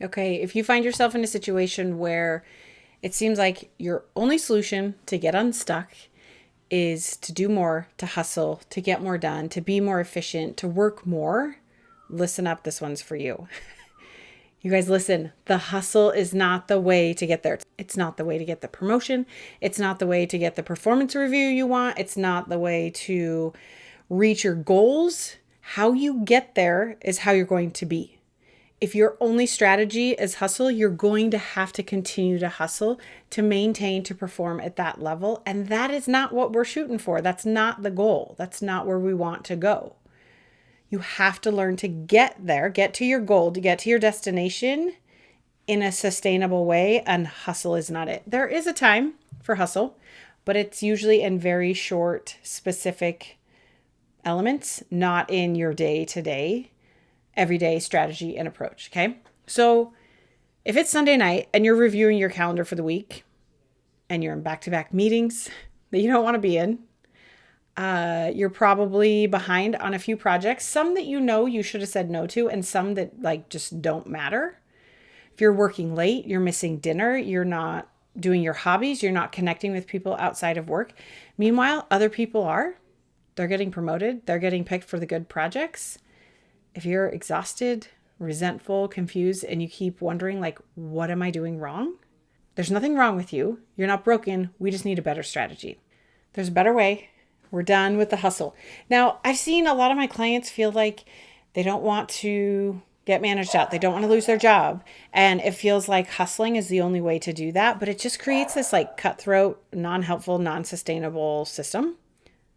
Okay, if you find yourself in a situation where it seems like your only solution to get unstuck is to do more, to hustle, to get more done, to be more efficient, to work more, listen up. This one's for you. You guys, listen, the hustle is not the way to get there. It's not the way to get the promotion. It's not the way to get the performance review you want. It's not the way to reach your goals. How you get there is how you're going to be. If your only strategy is hustle, you're going to have to continue to hustle to maintain, to perform at that level. And that is not what we're shooting for. That's not the goal. That's not where we want to go. You have to learn to get there, get to your goal, to get to your destination in a sustainable way. And hustle is not it. There is a time for hustle, but it's usually in very short, specific elements, not in your day-to-day everyday strategy and approach. Okay. So if it's Sunday night and you're reviewing your calendar for the week and you're in back-to-back meetings that you don't want to be in, you're probably behind on a few projects, some that you should have said no to, and some that just don't matter. If you're working late, you're missing dinner, you're not doing your hobbies, you're not connecting with people outside of work. Meanwhile, other people are. They're getting promoted. They're getting picked for the good projects. If you're exhausted, resentful, confused, and you keep wondering, what am I doing wrong? There's nothing wrong with you. You're not broken. We just need a better strategy. There's a better way. We're done with the hustle. Now, I've seen a lot of my clients feel like they don't want to get managed out. They don't want to lose their job. And it feels like hustling is the only way to do that. But it just creates this cutthroat, non-helpful, non-sustainable system.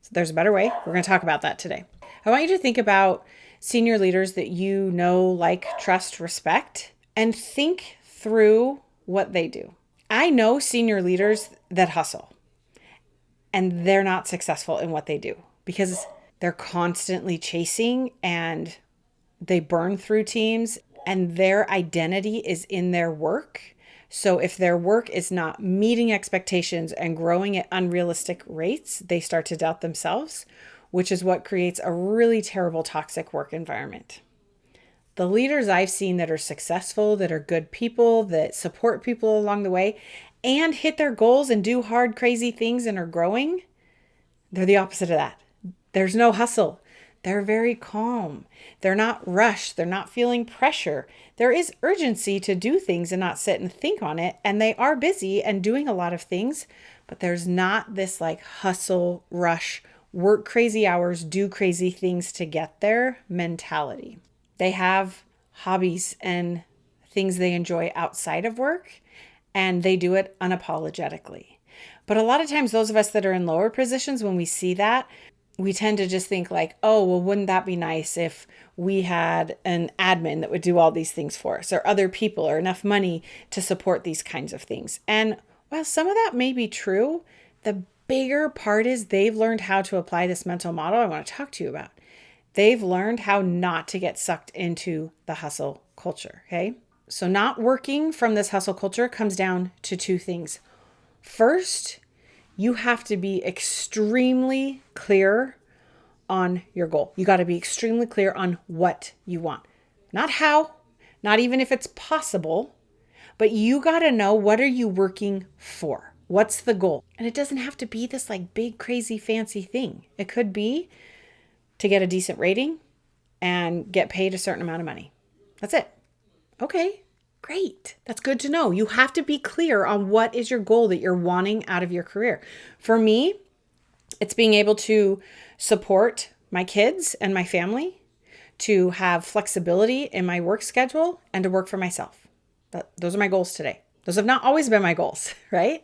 So there's a better way. We're going to talk about that today. I want you to think about senior leaders that you know, like, trust, respect, and think through what they do. I know senior leaders that hustle and they're not successful in what they do because they're constantly chasing and they burn through teams and their identity is in their work. So if their work is not meeting expectations and growing at unrealistic rates, they start to doubt themselves, which is what creates a really terrible toxic work environment. The leaders I've seen that are successful, that are good people, that support people along the way and hit their goals and do hard, crazy things and are growing, they're the opposite of that. There's no hustle. They're very calm. They're not rushed. They're not feeling pressure. There is urgency to do things and not sit and think on it. And they are busy and doing a lot of things, but there's not this hustle, rush, work crazy hours, do crazy things to get there mentality. They have hobbies and things they enjoy outside of work, and they do it unapologetically. But a lot of times, those of us that are in lower positions, when we see that, we tend to just think oh, well, wouldn't that be nice if we had an admin that would do all these things for us, or other people, or enough money to support these kinds of things. And while some of that may be true, the bigger part is they've learned how to apply this mental model I want to talk to you about. They've learned how not to get sucked into the hustle culture, okay? So not working from this hustle culture comes down to two things. First, you have to be extremely clear on your goal. You got to be extremely clear on what you want. Not how, not even if it's possible, but you got to know, what are you working for? What's the goal? And it doesn't have to be this big, crazy, fancy thing. It could be to get a decent rating and get paid a certain amount of money. That's it. Okay, great. That's good to know. You have to be clear on what is your goal that you're wanting out of your career. For me, it's being able to support my kids and my family, to have flexibility in my work schedule, and to work for myself. Those are my goals today. Those have not always been my goals, right?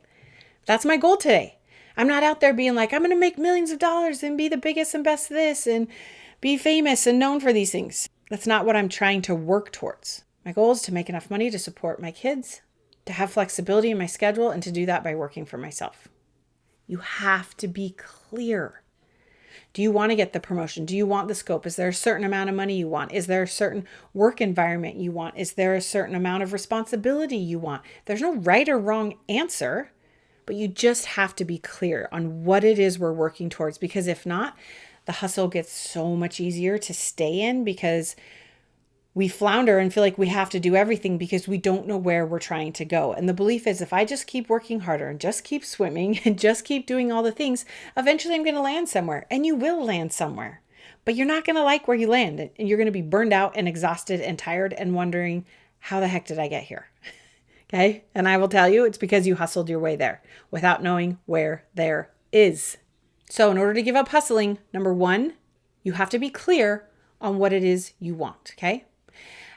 That's my goal today. I'm not out there being I'm going to make millions of dollars and be the biggest and best this and be famous and known for these things. That's not what I'm trying to work towards. My goal is to make enough money to support my kids, to have flexibility in my schedule, and to do that by working for myself. You have to be clear. Do you want to get the promotion? Do you want the scope? Is there a certain amount of money you want? Is there a certain work environment you want? Is there a certain amount of responsibility you want? There's no right or wrong answer, but you just have to be clear on what it is we're working towards, because if not, the hustle gets so much easier to stay in, because we flounder and feel like we have to do everything because we don't know where we're trying to go. And the belief is if I just keep working harder and just keep swimming and just keep doing all the things, eventually I'm going to land somewhere, and you will land somewhere. But you're not going to like where you land, and you're going to be burned out and exhausted and tired and wondering, how the heck did I get here? Okay. And I will tell you, it's because you hustled your way there without knowing where there is. So in order to give up hustling, number one, you have to be clear on what it is you want. Okay.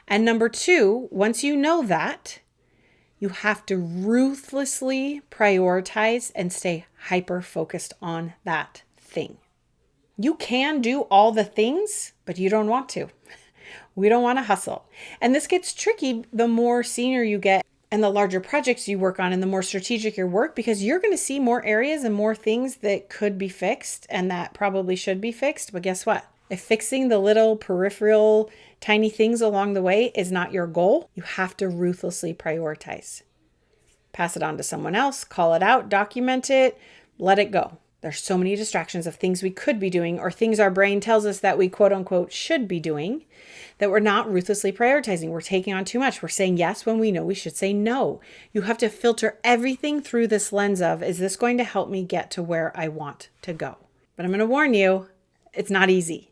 And number two, once you know that, you have to ruthlessly prioritize and stay hyper focused on that thing. You can do all the things, but you don't want to. We don't want to hustle. And this gets tricky the more senior you get and the larger projects you work on and the more strategic your work, because you're going to see more areas and more things that could be fixed and that probably should be fixed. But guess what? If fixing the little peripheral tiny things along the way is not your goal, you have to ruthlessly prioritize. Pass it on to someone else, call it out, document it, let it go. There's so many distractions of things we could be doing or things our brain tells us that we quote unquote should be doing that we're not ruthlessly prioritizing. We're taking on too much. We're saying yes when we know we should say no. You have to filter everything through this lens of, is this going to help me get to where I want to go? But I'm going to warn you, it's not easy.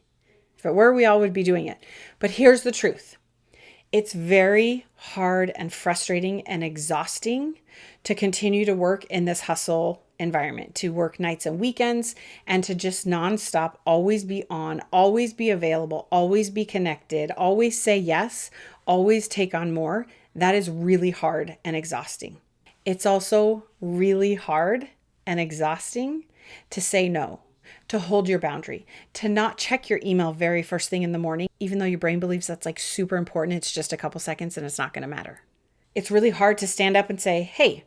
If it were, we all would be doing it. But here's the truth. It's very hard and frustrating and exhausting to continue to work in this hustle environment, to work nights and weekends, and to just nonstop always be on, always be available, always be connected, always say yes, always take on more. That is really hard and exhausting. It's also really hard and exhausting to say no, to hold your boundary, to not check your email very first thing in the morning, even though your brain believes that's like super important. It's just a couple seconds and it's not going to matter. It's really hard to stand up and say, hey,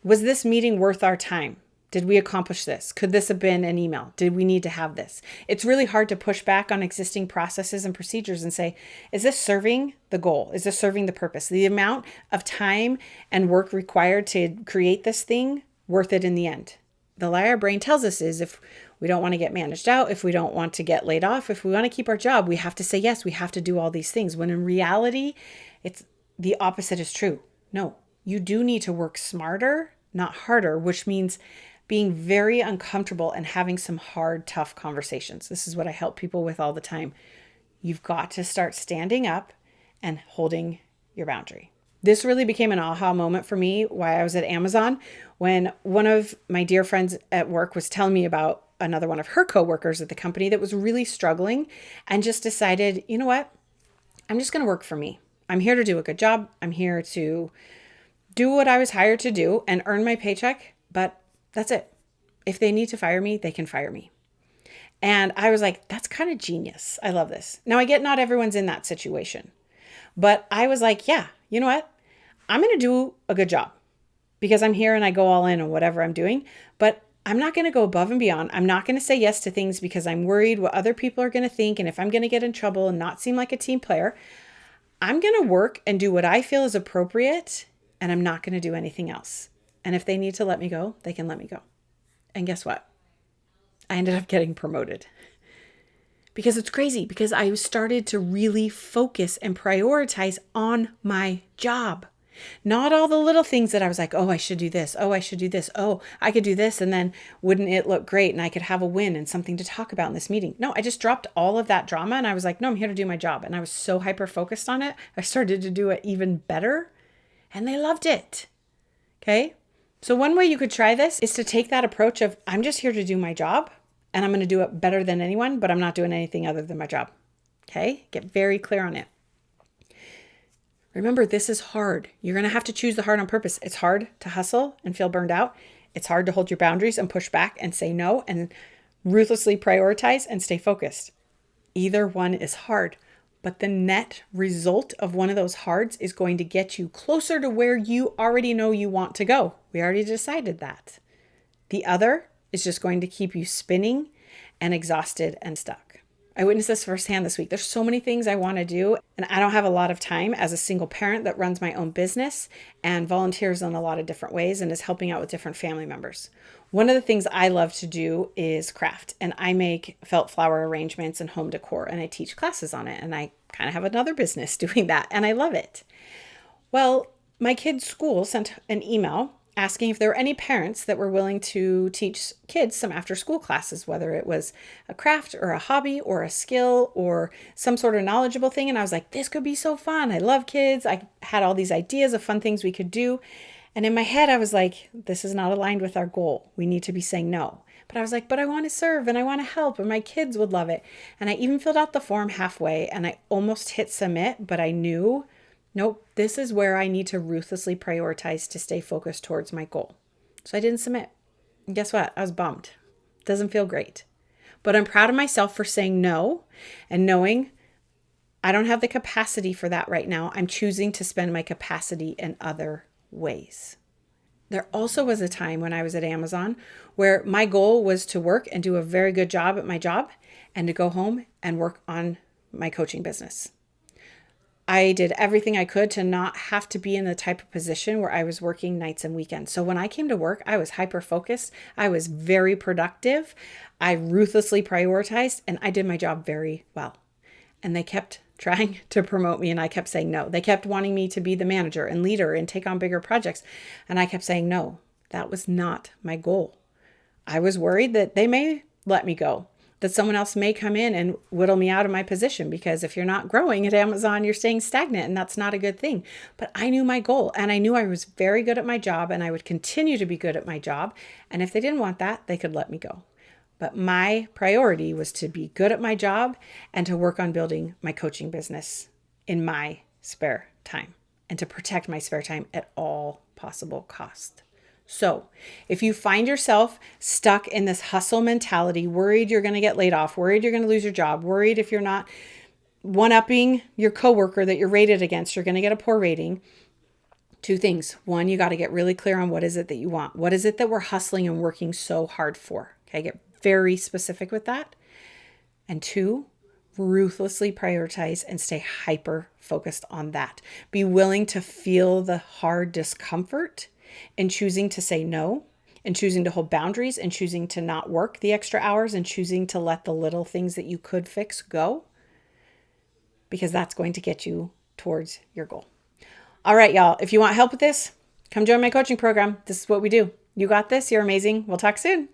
was this meeting worth our time? Did we accomplish this? Could this have been an email? Did we need to have this? It's really hard to push back on existing processes and procedures and say, is this serving the goal? Is this serving the purpose? The amount of time and work required to create this thing, worth it in the end? The lie our brain tells us is if we don't want to get managed out, if we don't want to get laid off, if we want to keep our job, we have to say yes, we have to do all these things. When in reality, it's the opposite is true. No, you do need to work smarter, not harder, which means being very uncomfortable and having some hard, tough conversations. This is what I help people with all the time. You've got to start standing up and holding your boundary. This really became an aha moment for me while I was at Amazon, when one of my dear friends at work was telling me about another one of her coworkers at the company that was really struggling and just decided, you know what? I'm just going to work for me. I'm here to do a good job. I'm here to do what I was hired to do and earn my paycheck, but that's it. If they need to fire me, they can fire me. And I was like, that's kind of genius. I love this. Now I get not everyone's in that situation, but I was like, yeah, you know what? I'm going to do a good job because I'm here and I go all in on whatever I'm doing, but I'm not going to go above and beyond. I'm not going to say yes to things because I'm worried what other people are going to think. And if I'm going to get in trouble and not seem like a team player, I'm going to work and do what I feel is appropriate, and I'm not going to do anything else. And if they need to let me go, they can let me go. And guess what? I ended up getting promoted. Because it's crazy, because I started to really focus and prioritize on my job. Not all the little things that I was like, oh, I should do this. Oh, I should do this. Oh, I could do this. And then wouldn't it look great? And I could have a win and something to talk about in this meeting. No, I just dropped all of that drama. And I was like, no, I'm here to do my job. And I was so hyper focused on it. I started to do it even better. And they loved it. Okay. So one way you could try this is to take that approach of, I'm just here to do my job and I'm going to do it better than anyone, but I'm not doing anything other than my job. Okay. Get very clear on it. Remember, this is hard. You're going to have to choose the hard on purpose. It's hard to hustle and feel burned out. It's hard to hold your boundaries and push back and say no and ruthlessly prioritize and stay focused. Either one is hard, but the net result of one of those hards is going to get you closer to where you already know you want to go. We already decided that. The other is just going to keep you spinning and exhausted and stuck. I witnessed this firsthand this week. There's so many things I want to do, and I don't have a lot of time as a single parent that runs my own business and volunteers in a lot of different ways and is helping out with different family members. One of the things I love to do is craft, and I make felt flower arrangements and home decor, and I teach classes on it, and I kind of have another business doing that, and I love it. Well, my kids' school sent an email asking if there were any parents that were willing to teach kids some after school classes, whether it was a craft or a hobby or a skill or some sort of knowledgeable thing. And I was like, this could be so fun. I love kids. I had all these ideas of fun things we could do. And in my head, I was like, this is not aligned with our goal. We need to be saying no. But I was like, but I want to serve and I want to help and my kids would love it. And I even filled out the form halfway and I almost hit submit, but I knew, nope, this is where I need to ruthlessly prioritize to stay focused towards my goal. So I didn't submit. And guess what? I was bummed. Doesn't feel great. But I'm proud of myself for saying no and knowing I don't have the capacity for that right now. I'm choosing to spend my capacity in other ways. There also was a time when I was at Amazon where my goal was to work and do a very good job at my job and to go home and work on my coaching business. I did everything I could to not have to be in the type of position where I was working nights and weekends. So when I came to work, I was hyper-focused. I was very productive. I ruthlessly prioritized and I did my job very well. And they kept trying to promote me and I kept saying no. They kept wanting me to be the manager and leader and take on bigger projects. And I kept saying no. That was not my goal. I was worried that they may let me go, that someone else may come in and whittle me out of my position, because if you're not growing at Amazon, you're staying stagnant and that's not a good thing. But I knew my goal and I knew I was very good at my job and I would continue to be good at my job. And if they didn't want that, they could let me go. But my priority was to be good at my job and to work on building my coaching business in my spare time and to protect my spare time at all possible cost. So if you find yourself stuck in this hustle mentality, worried you're going to get laid off, worried you're going to lose your job, worried if you're not one-upping your coworker that you're rated against, you're going to get a poor rating. Two things. One, you got to get really clear on what is it that you want. What is it that we're hustling and working so hard for? Okay, get very specific with that. And two, ruthlessly prioritize and stay hyper focused on that. Be willing to feel the hard discomfort and choosing to say no and choosing to hold boundaries and choosing to not work the extra hours and choosing to let the little things that you could fix go, because that's going to get you towards your goal. All right, y'all, if you want help with this, come join my coaching program. This is what we do. You got this. You're amazing. We'll talk soon.